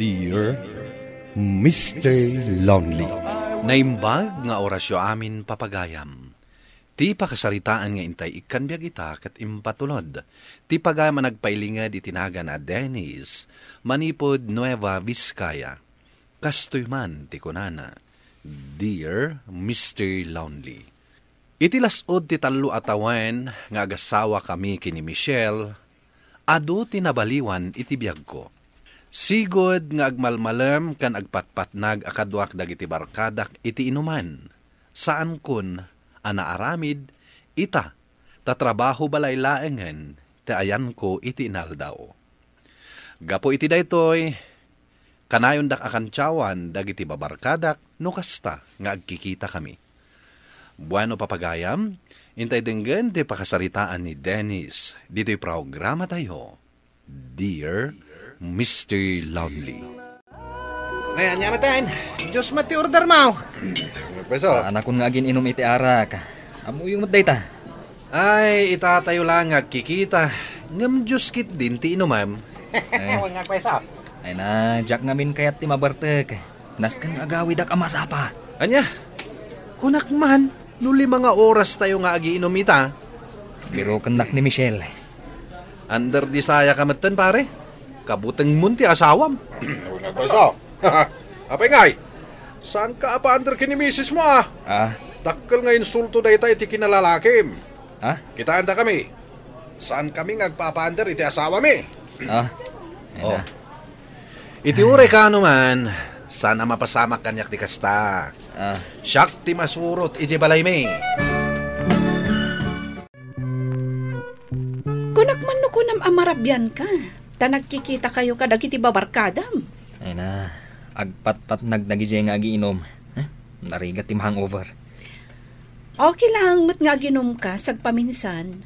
Dear Mr. Lonely. Naimbag nga orasyo amin papagayam. Ti pakasaritaan nga intay ikan biyag ita kat impatulod. Ti pagayam nagpailingad itinaga na Dennis, Manipod, Nueva Vizcaya. Kastoy man ti kunana. Dear Mr. Lonely. Iti lasod ti talo atawan nga agasawa kami kini Michelle, adu tinabaliwan iti biyag ko. Sigod nga agmalmalam kan agpatpatnag akadwak dagiti barkadak iti inuman. Saan kun anaaramid ita tatrabaho balay laengen ti ayan ko iti inaldaw. Gapo iti daytoy kanayon dak akantsawan dagiti babarkadak no kasta nga agkikita kami. Bueno papagayam, intay denggen ti pakasaritaan ni Dennis dito'y programa tayo. Dear Mr. Lonely. Ngayon niya matin, Diyos mati order mo. Saan akong nga inom iti arak. Amo yung matday ta. Ay, itatayo lang agkikita. Ngam Diyos kit din ti inumam. Huwag nga peso. Ay na, Jack ngamin kaya't ti mabartek. Naskan agawidak amasapa. Anya, kunak man, nuli mga oras tayo nga agiinom ita. Pero kanak ni Michelle. Under di saya ka matan pare. Kabuteng munti asawam. Huwag nga peso. Apay ngay, saan ka apa under kini misis mo ah? Takkel nga insulto day tayo iti kinalalakim. Kitaan ta kami. Saan kami ngagpapa-under iti asawa mi? Iti ure ka man, sana mapasamak kanyak di kasta. Siyak ti masurot iti balay mi. Kunak man no kunam amarabyan ka. Ta nagkikita kayo kadag iti babarkadam. Ay na, agpat-pat nagdagijay nga agiinom. Narigat tim hangover. Okay lang, mat nga ginom ka, sagpaminsan.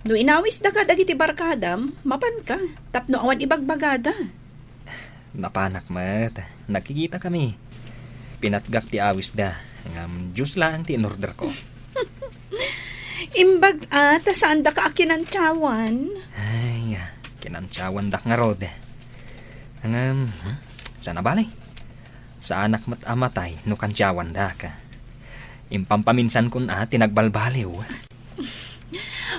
No inawis da ka dagiti barkadam, mapan ka, tapno awan ibagbagada. Napanak mat, nakikita kami. Pinatgak ti awis da, ngam Diyos lang ti in-order ko. Imbag ta saan da ka akinantsawan? Ay, kinantsawan dak nga rod. Ngam, sana balay? Sa anak mat amatay, no kantsawan da ka. Impampaminsan kun tinagbalbaliw.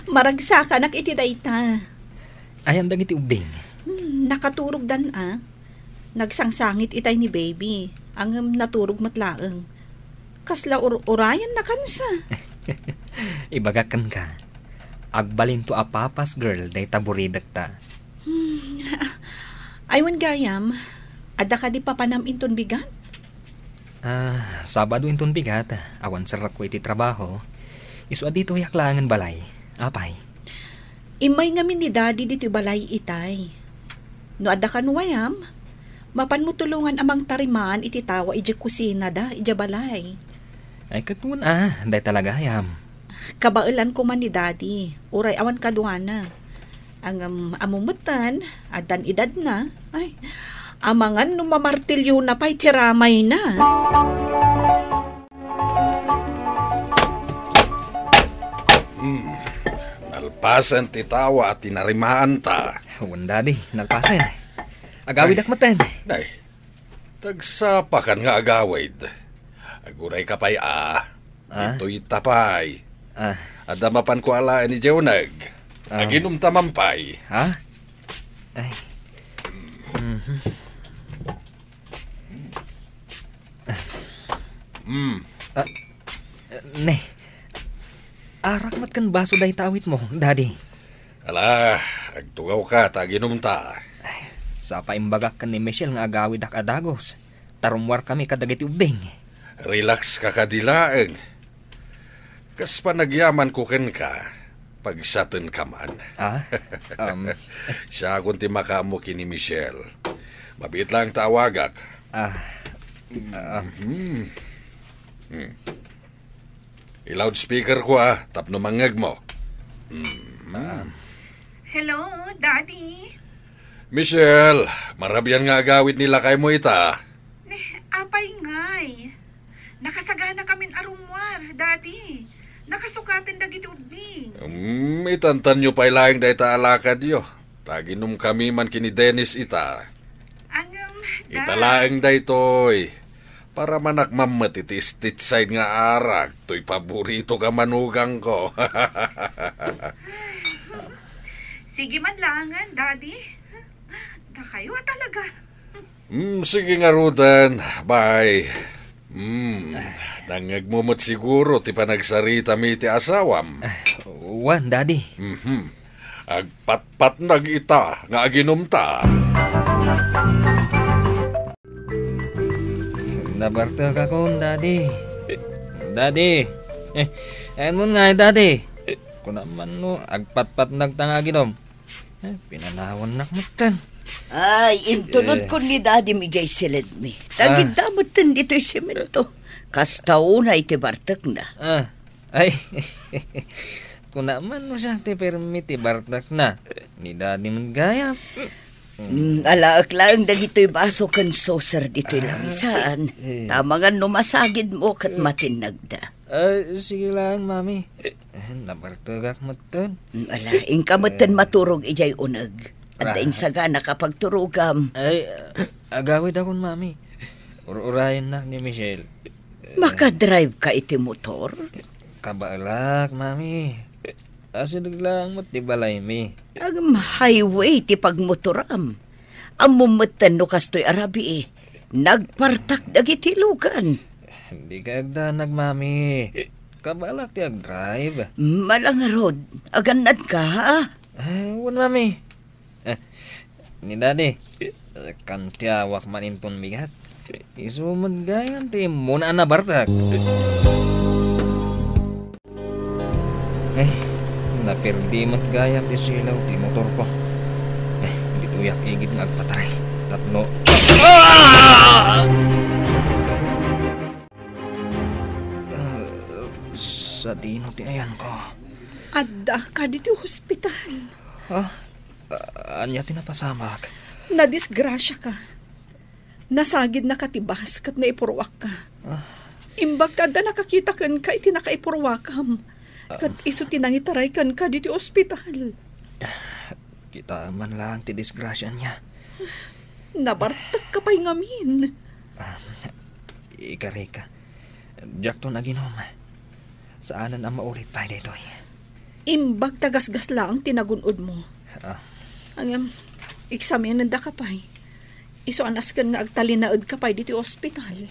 Maragsa ka nak iti dayta. Ayan dagiti ubing. Nakaturog dan Nagsangsangit itay ni baby. Ang naturog matlaeng. Kasla urayan na kansa. Ibagakan ka. Agbalin to a papas girl day taburidak ta. Aywan gayam. Ada ka di papanam inton bigat? Sabado inton bigat. Awan sarak ko iti trabaho. Isu dito yaklangan balay. Apay? Imay ngamin ni daddy dito balay itay. No ada ka nuwayam, mapan mo tulungan amang tarimaan iti tawa iti kusina da, iti balay. Ay katun day talaga yam. Kabailan ko man ni daddy, uray awan kaduana. Ang amumutan, adan edad na, ay, amangan no mamartilyo na pa'y tiramay na. Nalpasan ti tawa at tinarimaan ta. Wanda di, nalpasan. Agawid akmatan. Day, tagsapakan nga agawid. Aguray ka pa'y ito'y tapay. Adamapan ko ala ni Jeonag. Aginom tamampay. Ay. Ne. Arak mat kan baso day tawit mo, daddy. Ala, agtugaw ka, taginom ta. Sa paimbagak kan ni Michelle nga agawid ak adagos. Tarumwar kami kadagiti ubing. Relax ka kadilaeng. Kas pa nagyaman ko ken ka, pagsatan ka man. Siya kung ti makamo kini Michelle. Mabit lang tawagak. I-loudspeaker ko tapno mangag mo. Hello, Daddy? Michelle, marabyan nga agawid nila kay mo ita. Apay ngay. Nakasagana kamin arumwar, Daddy. Nakasukatin dagiti ubing. Itantan nyo pa'y laing day ta alakad yo. Taginom kami man kini Dennis ita. Italaang daytoy. Para manakmamat iti street side nga arak. To'y paborito ka manugang ko. Sige man langan, Daddy. Da kayo talaga. Sige nga, Rudan. Bye. Nangagmumot siguro ti panagsarita mi ti asawam. Wan, Daddy. Agpatpat nag-ita nga aginumta. Nabarta ka kon, Daddy. Daddy. Ayan mo nga, Daddy. Kung naman no, agpatpat nagtangaginom. Pinanawan nakmutan. Ay, intulod ko ni Daddy migay silid mi. Tagid damutan dito'y simento. Kastauna iti bartak na. Ay, kung naman no siya ti permiti bartak na. Ni Daddy mong gaya. Alaak lang dagito'y baso kan saucer dito'y lamisaan. Tamangan numasagid mo kat matinagda. Sige lang, Mami. Nabartugak mo ton. Ala, ingkamutan maturog ijay unag. At daing sagana kapag turugam. Ay, agawid akong, Mami. Urayan na ni Michelle. Makadrive ka iti motor? Kabalak, Mami. Asidag lang mo ti balay mi. Ang highway ti pagmotoram. Amumutan no kastoy arabi eh. Nagpartak dagiti lugan. Hindi ka agdanag, Mami. Kabalak ti agdrive. Malangarod, aganad ka ha? Wan, Mami. Ni Daddy, kan tiyawak manin pun bigat. Isumad gayan ti muna na bartak. Napirdi mat gayam ti silaw ti motor ko. Dito yak igid nga agpatay. Tatlo. Sa dino ti ayan ko. Adda ka dito hospital. Anya tinapasamak. Nadisgrasya ka. Nasagid na katibas kat naipurwak ka. Imbag kada nakakita kan ka iti nakaipurwakam. Kat iso tinangitaray kan ka dito ospital. Kita man lang ti disgrasya niya. Nabartak ka pa'y ngamin. Ikareka. Jack to naginom. Saanan ang maulit tayo dito. Imbag tagasgas lang tinagunod mo. Ang eksamenan da ka pa'y. Iso anas kan nga agtalinaod ka pa'y dito ospital.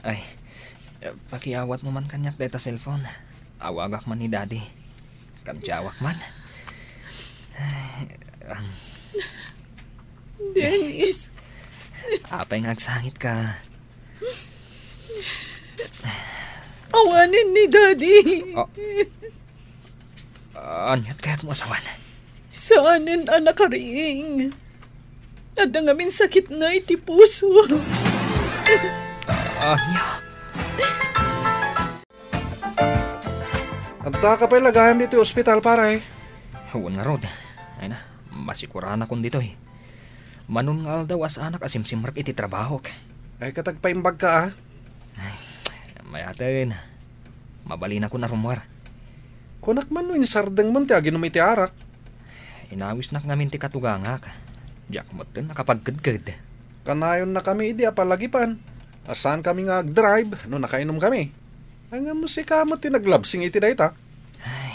Ay, pakiawat mo man kanyak deta cellphone. Awagak man ni Daddy. Kamtiyawak man. Dennis. Apay ngagsangit ka. Awanin ni Daddy. Anyat kaya't mo asawan. Saanin anak karing. Nadangamin sakit na iti puso. Anya. Anta ka pa'y lagayam dito ospital, paray. Huwag nga, Rod. Ay na, masikurahan akong dito eh. Manungal daw as anak asimsimrak iti trabaho. Ay katagpaimbag ka, Ay, mayatin. Mabalin ako na rumwar. Kunak man no inisardeng mo ti aginom iti arak. Inawis na ngamin ti katugangak. Diyak mo din nakapagkadkad. Kanayon na kami idi apalagipan. Asan kami nga drive no nakainom kami. Ang musika mo ti naglabsing iti dayta. Ay,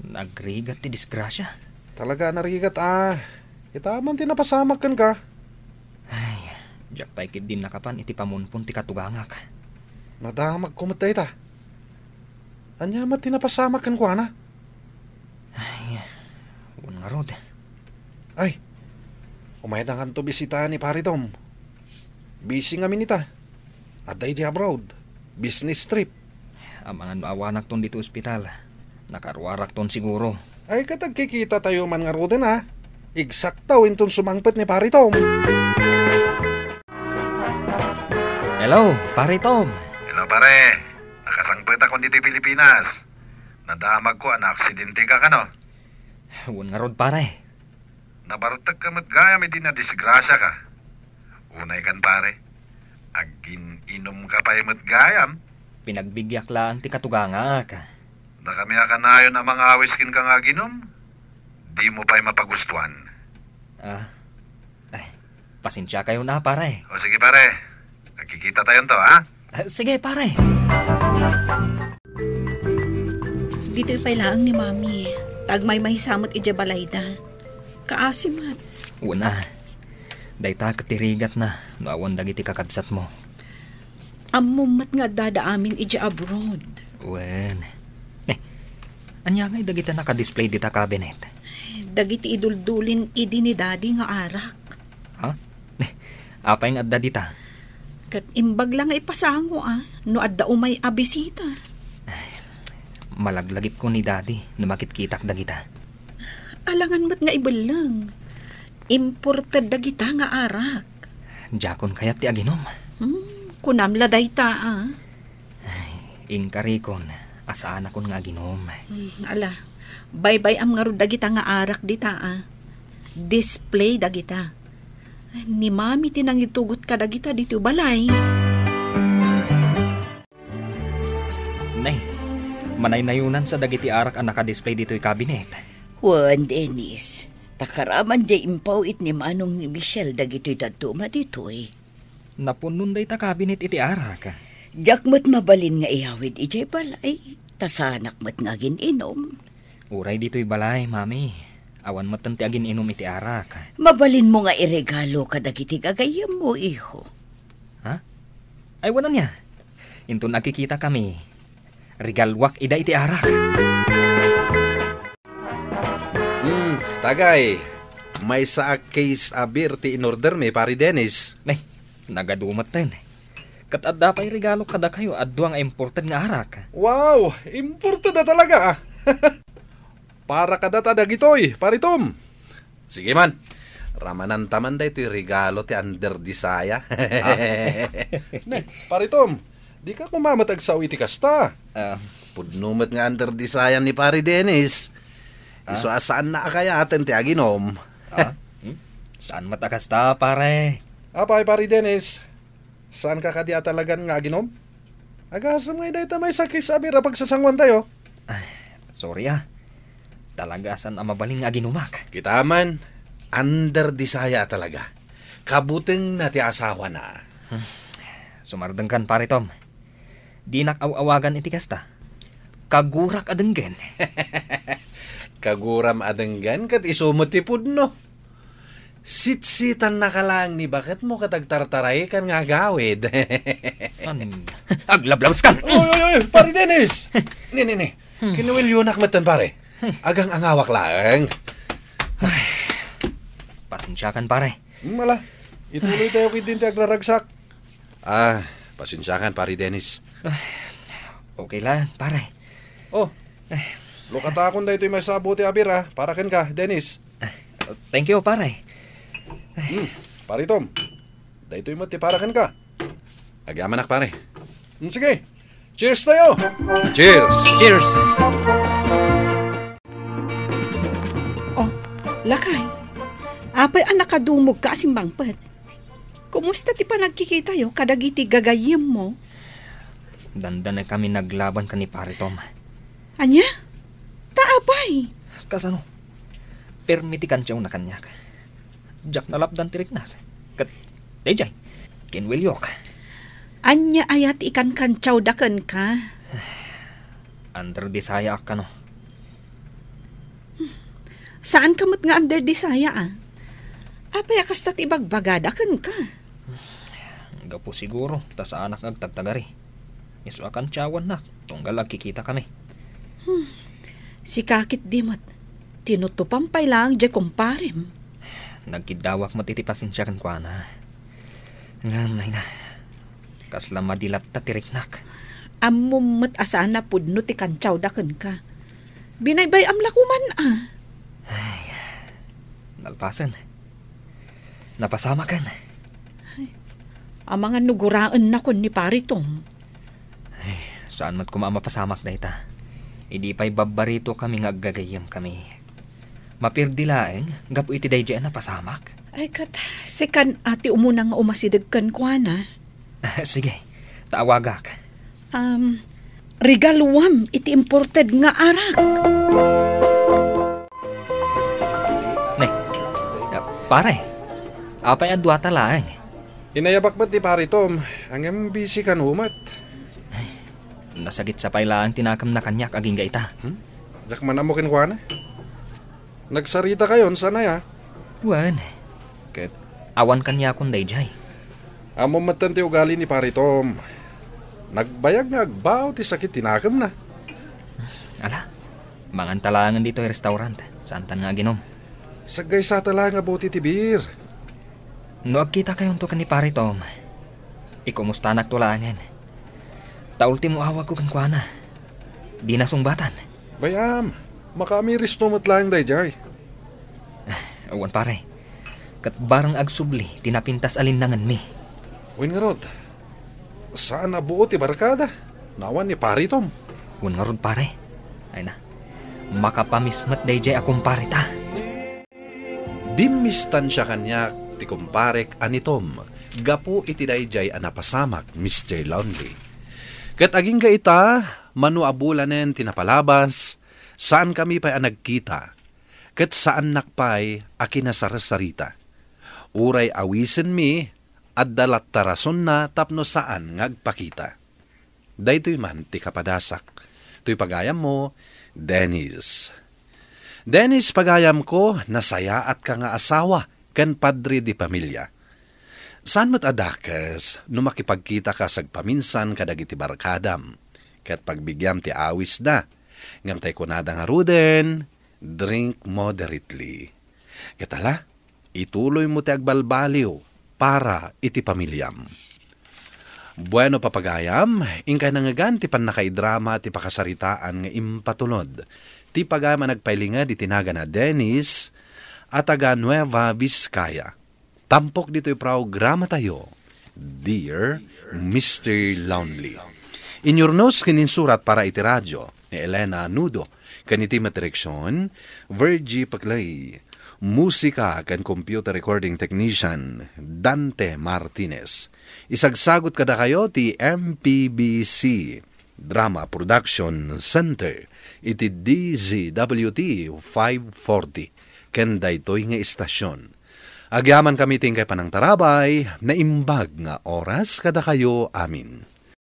nagrigat ti disgrasya. Talaga narigat Kita man ti napasamak kan ka. Ay, diyak paikid din nakapan iti pamunpun ti katugangak. Nadamag kumot dayta. Anya mat ti napasamak kan ko ana. Ay, huwag nga, Rod. Ay, umayad ang kanto bisita ni Pari Tom. Busy nga minita. At day di abroad. Business trip. Ang mga naawanak ton dito ospital. Nakaruarak ton siguro. Ay katagkikita tayo man nga roden Eksaktaw inton sumangpet ni Pari Tom. Hello, Pari Tom. Hello pare. Nakasangpet ako dito Pilipinas. Nadamag ko na aksidente ka kano. Huwag nga, Rod, pare. Nabartag ka matgaya may din na disgrasya ka. Unay kan pare. Agin inom ka pa yung matgayam. Pinagbigyak lang ti katugangak. Na kami akanayon ang mga awiskin ka nga ginom. Di mo pa'y mapagustuhan. Ay, Pasensya kayo na, pare. O sige pare, nagkikita tayo to, ha? Sige, pare. Dito'y pailaang ni Mami. Tagmay mahisamot ija balayda. Kaasimat. Una, dayta katirigat na, maawan dagiti kakabsat mo. Amumat nga dada amin ija abroad. Wen. Anya ngay dagita naka-display dita cabinet. Dagiti iduldulin idi ni Daddy nga arak. Ha? Apay nga adda dita? Kat imbag lang nga ipasango no adda umay abisita. Malaglagip ko ni Daddy na makitkitak dagita. Alangan mat nga ibalang. Imported dagita nga arak. Jakon kayat ti aginom. Kunamla dayta Inkarikon, asaan akon nga aginom. Ala, bye-bye am nga dagita nga arak dita Display dagita. Ni Mami tinang itugot ka dagita dito balay. Nay, manay-nayunan sa dagiti arak ang naka-display dito'y kabinet. Juan Dennis, takaraman di impawit ni Manong ni Michelle dagito'y daduma dito'y. Napunon day ta kabinet iti arak. Jakmat mabalin nga ihawid ijay balay, tasanak mat nga gininom. Uray dito'y balay, Mami. Awan matan ti agin inom iti arak. Mabalin mo nga iregalo ka dagiti gagayam mo, iho. Ha? Ay, wala niya. Into nakikita kami. Regalwak ida iti arak. Tagay, may sa case abir ti in order me, pari Dennis. Nay, nagadumat tayo. Katadda pa'y regalo kada kayo at duwang imported nga arak. Wow, imported na talaga. Para kadata dagitoy, pari Tom. Sige man, ramanan taman da ito'y regalo ti under disaya. Ne, pari Tom, di ka kumamatag sa iti kasta. Pudnumat nga under disaya ni pari Dennis. Iso asaan na kaya atin ti aginom. Saan matakasta, pare? Apay, pari Dennis, saan ka kadi atalagan nga aginom? Agasam nga dahita may sakis abira pagsasangwan tayo. Sorry Talaga asan ang mabaling nga ginumak. Kita man, under disaya talaga. Kabuting na ti asawa na. Sumardeng kan, pare Tom. Di nakawagan iti kasta. Kagurak adenggen. Kaguram adenggan kat isumot ti pudno. Sitsitan na ka lang ni bakit mo katagtartaray kan nga gawid. Aglablaws ka! Oy, pari Dennis! Ni. Kinuwilyonak matan pare. Agang angawak lang. Pasensya kan, pare. Mala, ituloy tayo din ti agraragsak. Pasensya kan, pari Dennis. Okay lang, pare. Lukatakon da ito'y may sabuti abira. Para ken ka, Dennis. Thank you, pare. Pari Tom, da ito'y mati para ken ka. Agamanak, pare. Sige, cheers tayo! Cheers! Cheers! Lakay, apay ang nakadumog ka asimbang pat. Kumusta ti pa nagkikita yo kadagiti gagayim mo? Dandan na kami naglaban ka ni pare Tom. Anya? Taapay. Kasano? Permiti kan siya na kanyak. Jak nalapdan tirik na. Kat, dayjay, kinwilyok. Anya ayat ikan kantsaw dakan ka? Under disaya ka no. Saan ka mat nga under disaya Apay akastat ibagbagada kan ka? Gapo siguro, ta sa anak nagtagtagari. Iso akan tiyawan na, tunggal agkikita kami. Si kakit dimot, tinutupampay lang di kumparem. Nagkidawak matitipasin siya kan kwa na. Nganay na, kasla madilat ta tiriknak. Amumot asana pudno ti kantsaw dakan ka. Binaybay amlakuman Ay, nalpasan. Napasama kan. Ang mga nuguraan na kon ni pari Tom. Ay, saan mat kumamapasamak na ita? Hindi pa'y babarito kami ngaggagayam kami. Mapirdilaeng, gapu iti dayjaan na pasamak. Ay kat, sikan ati umuna nga umasidag kan kwa na. Sige, taawagak. Regaluam iti imported nga arak. Pare, Apay adwa talang. Inayabak ba't ni pare Tom? Ang busy kan umat. Nasagit sa pailaan tinakam na kanyak aging gaita. Jak man amo kinuha na. Nagsarita kayon, sana ya? Wan. Kat awan kanya akong dayjay. Amo matan ti ugali ni pare Tom. Nagbayag nga agbaw ti sakit tinakam na. Ala, mangan talangan dito yung restaurant. Saan tan nga ginom? Sagay sa tala nga buti ti bir. No agkita kayon to kan ni pare Tom. Ikumusta nagtulangan. Taultimo awag ko kan kuana. Di na sungbatan. Bayam, makamiris tumot lang dayjay. Awan pare. Kat barang agsubli, tinapintas alinangan mi. Uy nga rod, saan nabuo ti barkada? Nawan ni pare Tom. Awan nga rod pare. Ay na, makapamismat dayjay akong pare ta. Dimistansya kanya ti kumparek anitom. Gapu iti dayjay anapasamak, Mr. Lonely. Kat aging gaita, manuabulanen tinapalabas, saan kami pa'y nagkita, kat saan nakpay akinasarasarita. Uray awisen mi, at dalat tarason na tapno saan ngagpakita. Daytoy man ti kapadasak, to'y pagayam mo, Dennis. Dennis, pagayam ko, nasaya at ka nga asawa, kan padre di pamilya. Saan mo't adakas, no makipagkita ka sagpaminsan kadagiti barkadam, kat pagbigyam ti awis da, ngam tay kunada nga ruden, drink moderately. Katala, ituloy mo ti agbalbaliw para iti pamilyam. Bueno papagayam, ingkay nangagan ti panakaidrama ti pakasaritaan nga impatulod. Ti pagayam nagpailinga di tinaga na Dennis at taga Nueva Vizcaya. Tampok dito'y programa tayo, Dear Mr. Lonely. Inyornos kininsurat para iti radyo ni Elena Nudo, kaniti matireksyon, Virgie Paclay, musika kan computer recording technician, Dante Martinez. Isagsagot kada kayo ti MPBC, Drama Production Center, iti DZWT 540, kenda ito'y nga istasyon. Agyaman kami tingkay panang tarabay, na imbag nga oras kada kayo amin.